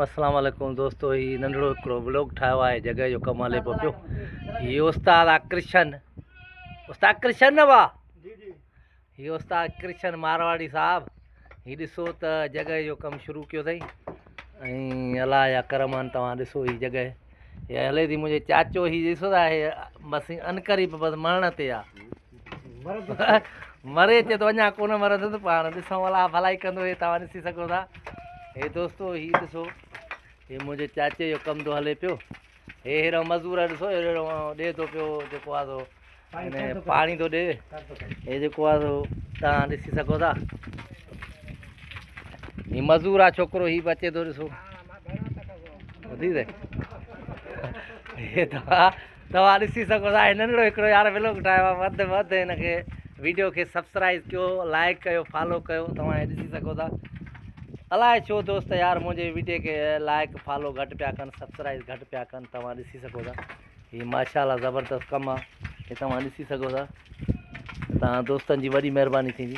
अस्सलाम वालेकुम दोस्तों। ही नंढड़ो हिकिड़ो व्लॉग ठाहियो आहे जॻह जो कमु हले पियो। हीअ उस्ताद आहे कृष्ण, उस्ताद कृष्ण न वाह, हीअ उस्ताद कृष्ण मारवाड़ी साहब। हीअ ॾिसो त जॻह जो कमु शुरू कयो अथई ऐं अलाह जा करम आहिनि। तव्हां ॾिसो हीअ जॻह हीअ हले थी। मुंहिंजे चाचो हीअ ॾिसो था, हे बसि अनकरी बसि मरण ते आहे। मरे चे तो अञा कोन मरंदुसि पाण। ॾिसूं अलाह भलाई कंदो। हे तव्हां ॾिसी सघो था। हे दोस्तो हीअ ॾिसो, हे मुंहिंजे चाचे जो कमु थो हले पियो। हे हेड़ो मज़दूर ॾिसो हेड़ो ॾिए थो पियो, जेको आहे सो हिन पाणी थो ॾिए। हे जेको आहे सो तव्हां ॾिसी सघो था। हीअ मज़दूर आहे छोकिरो, हीअ बि अचे थो ॾिसो। ॿुधी ते हे तव्हां ॾिसी सघो था। हिन नंढिड़ो हिकिड़ो यार व्लॉग ठाहियो आहे। वधि में वधि हिनखे वीडियो खे सब्सक्राइब कयो, लाइक कयो, फॉलो कयो। तव्हां हे ॾिसी सघो था। अलाए छो दोस्त यार मुंहिंजे वीडियो खे लाइक फॉलो घटि पिया कनि, सब्सक्राइब घटि पिया कनि। तव्हां ॾिसी सघो था। हीअ माशाल्लाह ज़बरदस्त कमु आहे। हे तव्हां ॾिसी सघो था। तव्हां दोस्तनि जी वॾी महिरबानी थींदी।